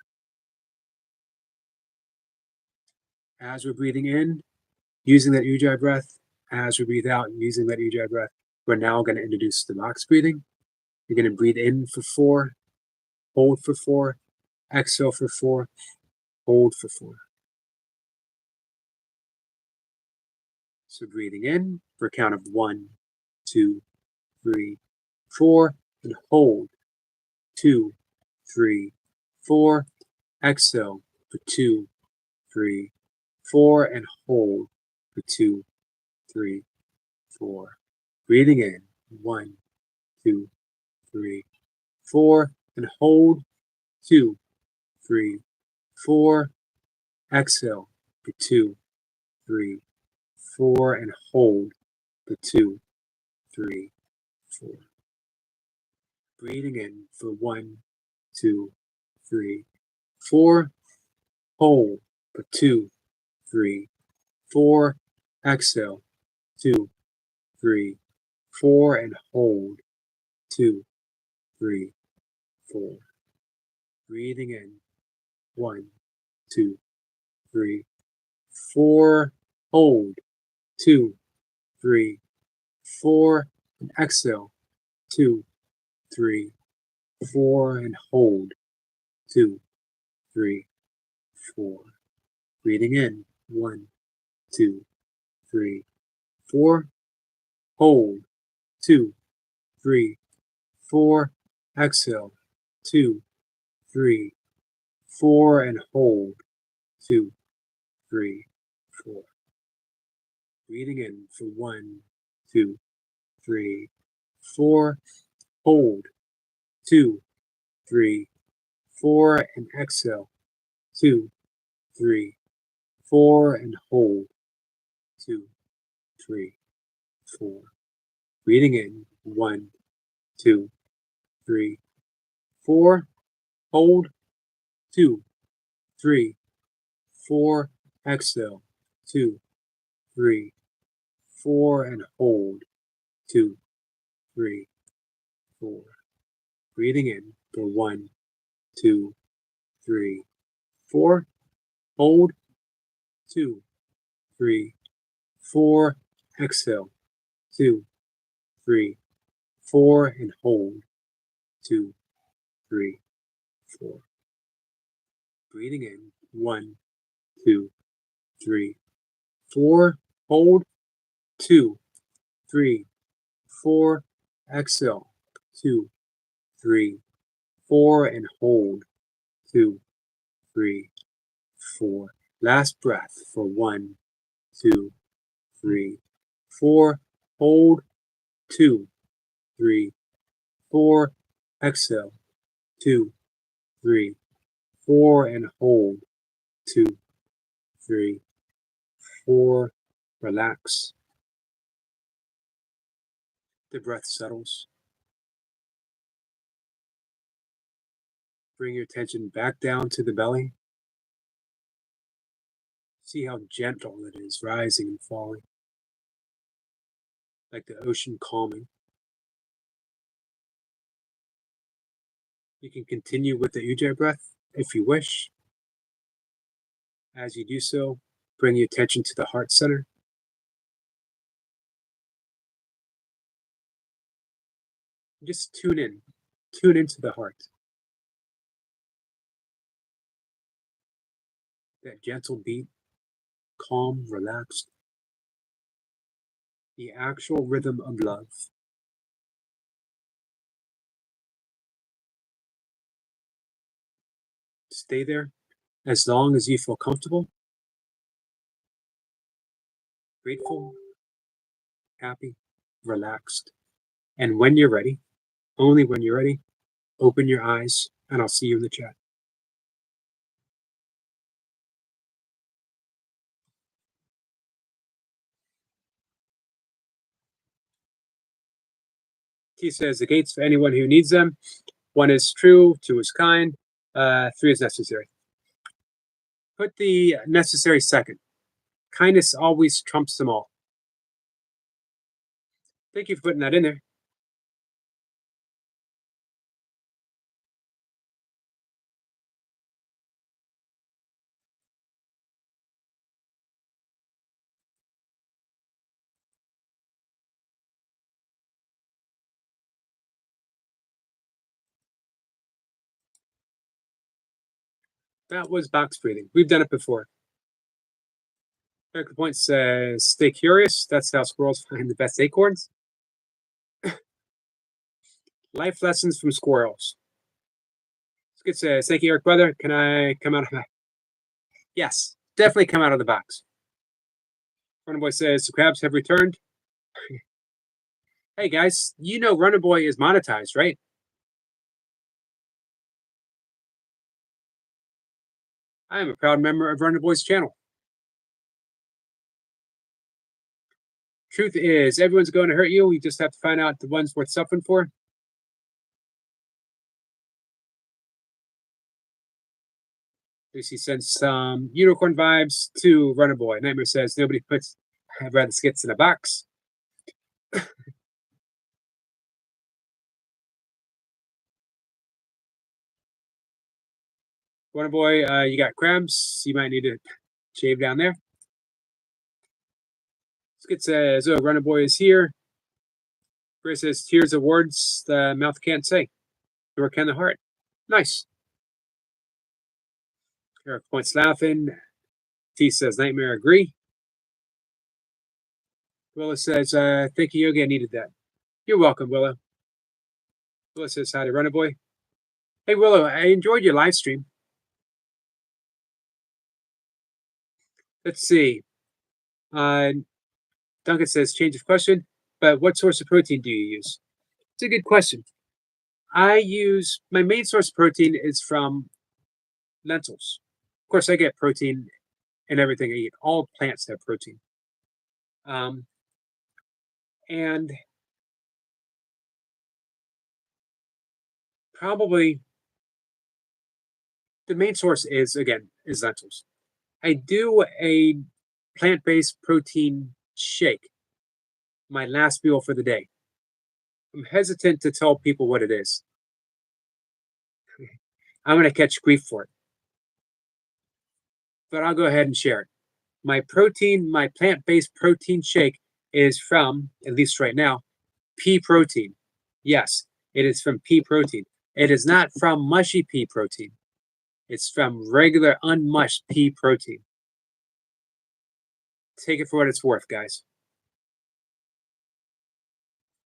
As we're breathing in, using that Ujjayi breath, as we breathe out, using that Ujjayi breath, we're now going to introduce the box breathing. You're going to breathe in for 4, hold for 4, exhale for 4, hold for 4. So breathing in for a count of 1, 2, 3, 4, and hold. 2, 3, 4. Exhale for 2, 3, 4, and hold for 2, 3, 4. Breathing in 1, 2, 3, 4, and hold 2, 3, 4. Exhale for 2, 3, 4, and hold for 2, 3, 4. Breathing in for 1, 2, 3, 4. Hold for 2, 3, 4. Exhale 2, 3, 4, and hold 2, 3, 4. Breathing in 1, 2, 3, 4. Hold 2, 3, 4, and exhale 2, 3, 4, and hold 2, 3, 4. Breathing in 1, 2, 3, 4. Hold 2, 3, 4. Exhale 2, 3, 4, and hold 2, 3, 4. Breathing in for 1, 2, 3, 4. Hold 2, 3, 4, and exhale 2, 3, 4, and hold 2, 3, 4. Breathing in 1, 2, 3, 4. Hold 2, 3, 4. Exhale 2, 3, 4, and hold 2, 3, 4. Breathing in for 1, 2, 3, 4. Hold 2, 3, 4. Exhale 2, 3, 4, and hold 2, 3, 4. Breathing in 1, 2, 3, 4. Hold 2, 3, 4. Exhale 2, 3, 4, and hold 2, 3, 4. Last breath for 1, 2, 3, 4. Hold 2, 3, 4. Exhale 2, 3, 4, and hold 2, 3, 4. Relax. The breath settles. Bring your attention back down to the belly. See how gentle it is, rising and falling, like the ocean calming. You can continue with the Ujjayi breath if you wish. As you do so, bring your attention to the heart center. Just tune into the heart. That gentle beat, calm, relaxed. The actual rhythm of love. Stay there as long as you feel comfortable, grateful, happy, relaxed. And when you're ready, only when you're ready, open your eyes and I'll see you in the chat. He says the gates for anyone who needs them. 1 is true, 2 is kind, 3 is necessary. Put the necessary second. Kindness always trumps them all. Thank you for putting that in there. That was box breathing. We've done it before. Eric Point says, stay curious. That's how squirrels find the best acorns. Life lessons from squirrels. Skid says, thank you, Eric Brother. Can I come out of my... Yes, definitely come out of the box. Runner Boy says, the crabs have returned. Hey, guys, you know Runner Boy is monetized, right? I am a proud member of Runner Boy's channel. Truth is, everyone's going to hurt you. You just have to find out the ones worth suffering for. Lucy sends some unicorn vibes to Runner Boy. Nightmare says nobody puts rather skits in a box. Runner Boy, you got cramps. You might need to shave down there. Skit says, oh, Runner Boy is here. Chris says, tears of words the mouth can't say, nor can the heart. Nice. Eric Point's laughing. T says, nightmare, agree. Willow says, thank you, Yogi. I needed that. You're welcome, Willow. Willow says, hi to Runner Boy. Hey, Willow, I enjoyed your live stream. Let's see. Duncan says, change of question, but what source of protein do you use? It's a good question. I use, my main source of protein is from lentils. Of course, I get protein in everything I eat. All plants have protein. And probably the main source is, again, is lentils. I do a plant-based protein shake, my last meal for the day. I'm hesitant to tell people what it is. I'm going to catch grief for it. But I'll go ahead and share it. My plant-based protein shake is from, at least right now, pea protein. Yes, it is from pea protein. It is not from mushy pea protein. It's from regular unmushed pea protein. Take it for what it's worth, guys.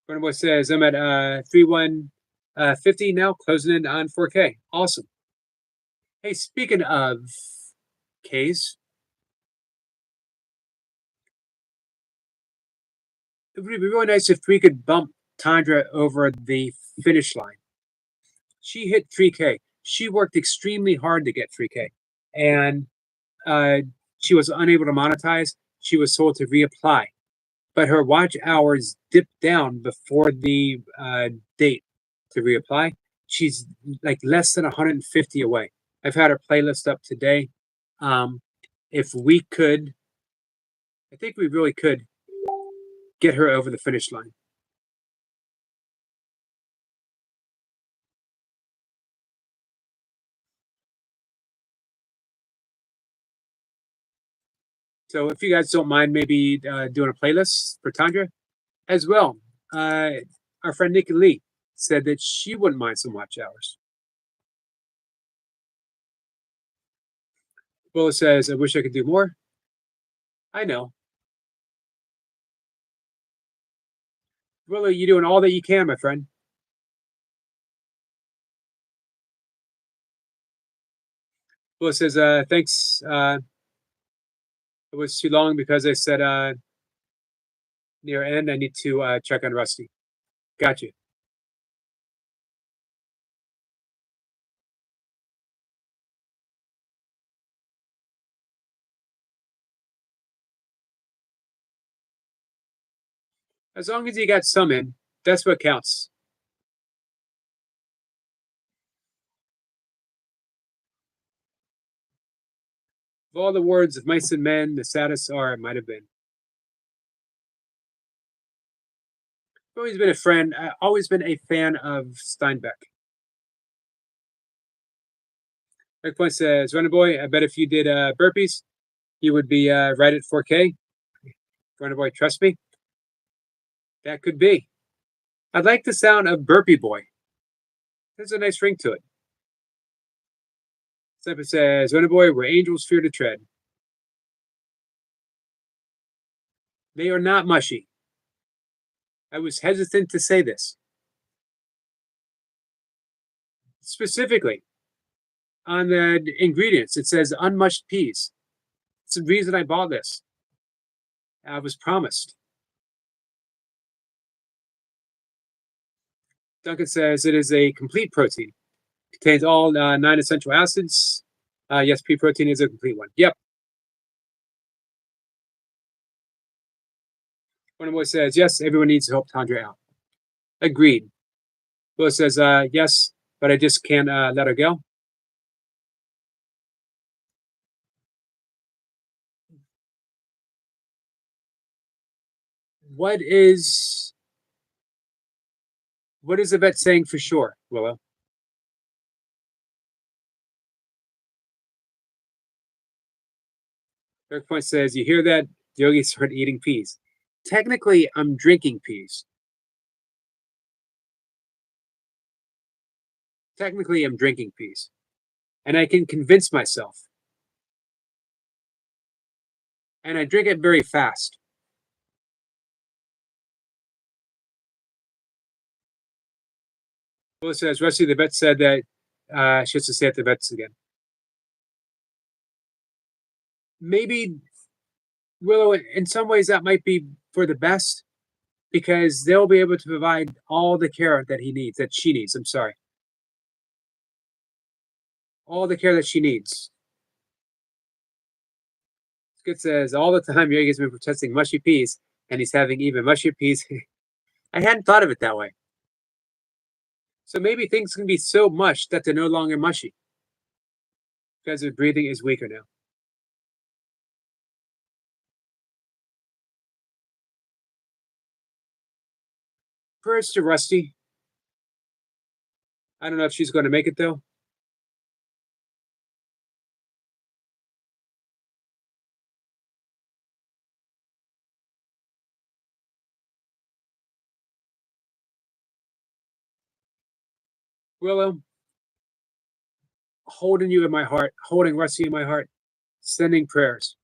Boy says, I'm at 3150 now, closing in on 4K. Awesome. Hey, speaking of Ks, it would be really nice if we could bump Tundra over the finish line. She hit 3K. She worked extremely hard to get 3K. And she was unable to monetize. She was told to reapply. But her watch hours dipped down before the date to reapply. She's like less than 150 away. I've had her playlist up today. If we could, I think we really could get her over the finish line. So if you guys don't mind maybe doing a playlist for Tundra as well. Our friend Nikki Lee said that she wouldn't mind some watch hours. Willa says, I wish I could do more. I know. Willa, you're doing all that you can, my friend. Willa says, thanks. It was too long because I said near end, I need to check on Rusty. Got you. As long as you got some in, that's what counts. Of all the words of mice and men, the saddest are it might have been. I've always been a friend. I've always been a fan of Steinbeck. Breakpoint says, Runner Boy, I bet if you did burpees, you would be right at 4K. Runner Boy, trust me. That could be. I'd like the sound of Burpee Boy. There's a nice ring to it. Sniper says, Runner Boy, where angels fear to tread. They are not mushy. I was hesitant to say this. Specifically, on the ingredients, it says unmushed peas. It's the reason I bought this. I was promised. Duncan says it is a complete protein. Contains all 9 essential acids. Yes, pea protein is a complete one. Yep. One boy says, yes, everyone needs to help Tandra out. Agreed. Will says, yes, but I just can't let her go. What is the vet saying for sure, Willow? Eric Point says, you hear that? Yogi started eating peas. Technically, I'm drinking peas. Technically, I'm drinking peas. And I can convince myself. And I drink it very fast. Will says, Rusty, the vet said that she has to stay at the vets again. Maybe, Willow, in some ways that might be for the best because they'll be able to provide all the care that she needs. I'm sorry. All the care that she needs. Skid says, all the time Yogi's been protesting mushy peas, and he's having even mushier peas. I hadn't thought of it that way. So maybe things can be so mushed that they're no longer mushy because his breathing is weaker now. Prayers to Rusty. I don't know if she's going to make it though. Willow, holding you in my heart, holding Rusty in my heart, sending prayers.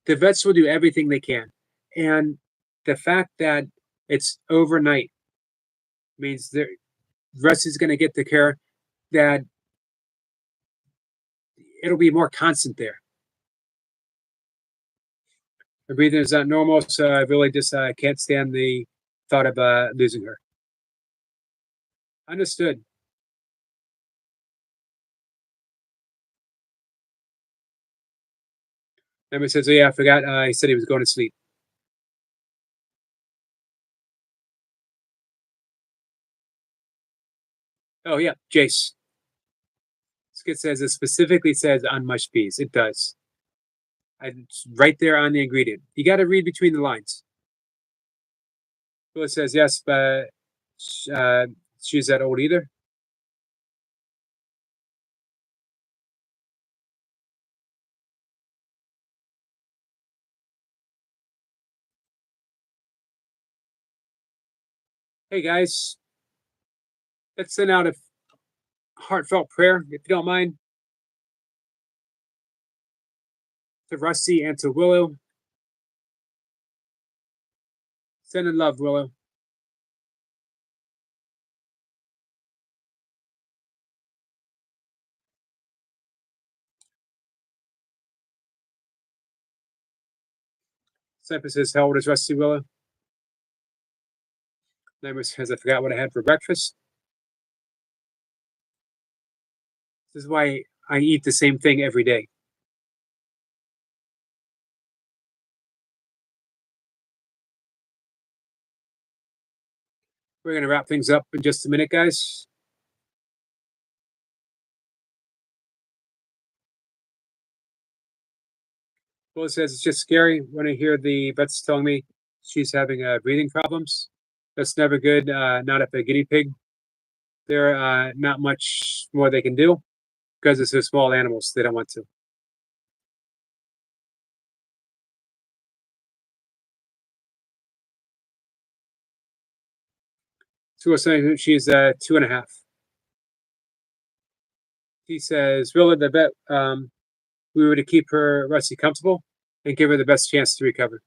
The vets will do everything they can. And the fact that it's overnight means that Rusty's going to get the care that it'll be more constant there. Her breathing is not normal, so I really just can't stand the thought of losing her. Understood. Emma says, oh yeah, I forgot. He said he was going to sleep. Oh yeah, Jace. Skid says it specifically says unmushed peas. It does. It's right there on the ingredient. You got to read between the lines. Phyllis says yes, but she's that old either. Hey guys, let's send out a heartfelt prayer, if you don't mind, to Rusty and to Willow. Send in love, Willow. Sniper says, how old is Rusty, Willow? Sniper says, I forgot what I had for breakfast. This is why I eat the same thing every day. We're going to wrap things up in just a minute, guys. Well, it says it's just scary when I hear the vets telling me she's having breathing problems. That's never good. Not if a guinea pig. There not much more they can do because it's a small animals. They don't want to. So we're saying she's 2.5. He says, really, the vet, we were to keep her Rusty comfortable and give her the best chance to recover.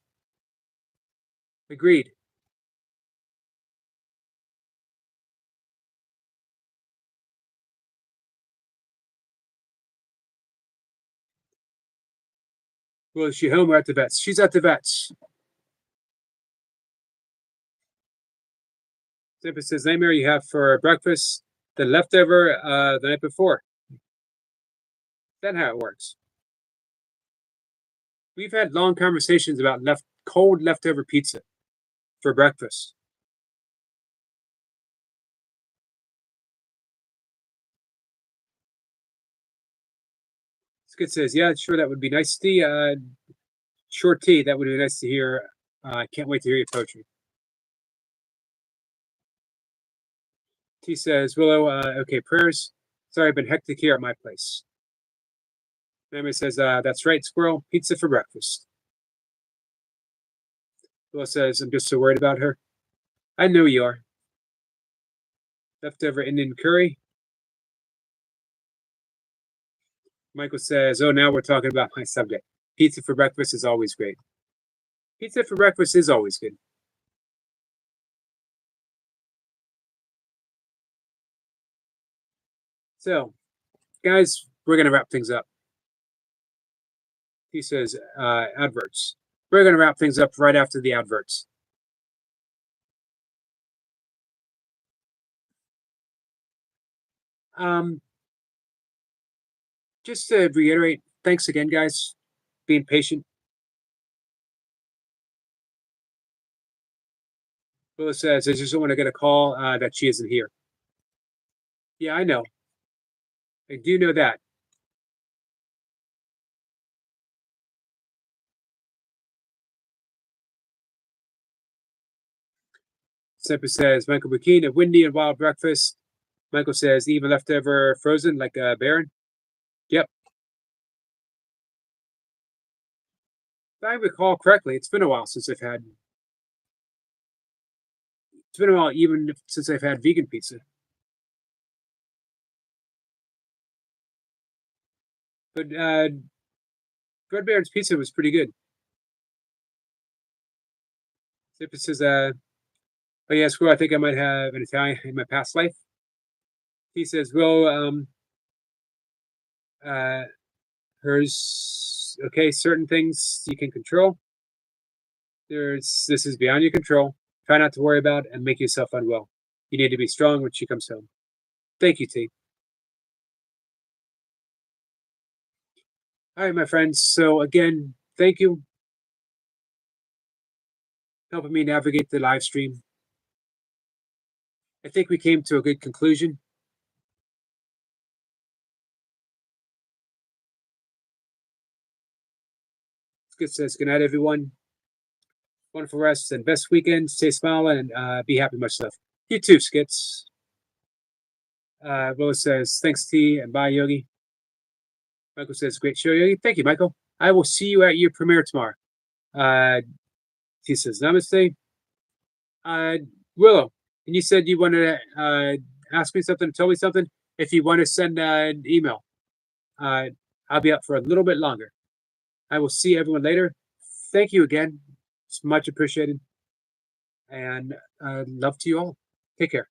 Agreed. Well, is she home or at the vets? She's at the vets. Simple says, nightmare you have for breakfast, the leftover the night before. That's how it works. We've had long conversations about cold leftover pizza for breakfast. Skid says, yeah, sure, that would be nice. Short T, that would be nice to hear. I can't wait to hear your poetry. T says, Willow, okay, prayers. Sorry, I've been hectic here at my place. Memory says, that's right, squirrel, pizza for breakfast. Willow says, I'm just so worried about her. I know you are. Leftover Indian curry. Michael says, oh, now we're talking about my subject. Pizza for breakfast is always great. Pizza for breakfast is always good. So, guys, we're going to wrap things up. He says, adverts. We're going to wrap things up right after the adverts. Just to reiterate, thanks again, guys, being patient. Willa says, I just don't want to get a call that she isn't here. Yeah, I know. I do know that. Semper says, Michael McKean, a windy and wild breakfast. Michael says, even leftover frozen like a Baron. Yep. If I recall correctly, it's been a while since I've had. It's been a while even since I've had vegan pizza. But Red Baron's pizza was pretty good. Semper says, oh yeah, screw, I think I might have an Italian in my past life. He says, well, hers, okay, certain things you can control. This is beyond your control. Try not to worry about it and make yourself unwell. You need to be strong when she comes home. Thank you, T. All right, my friends. So again, thank you. Helping me navigate the live stream. I think we came to a good conclusion. Skid says, good night, everyone. Wonderful rest and best weekend. Stay smiling and be happy. Much love. You too, Skits. Rose says, thanks, T, and bye, Yogi. Michael says, great show, Yogi. Thank you, Michael. I will see you at your premiere tomorrow. He says, namaste. Willow, and you said you wanted to ask me something, tell me something. If you want to send an email, I'll be up for a little bit longer. I will see everyone later. Thank you again. It's much appreciated. And love to you all. Take care.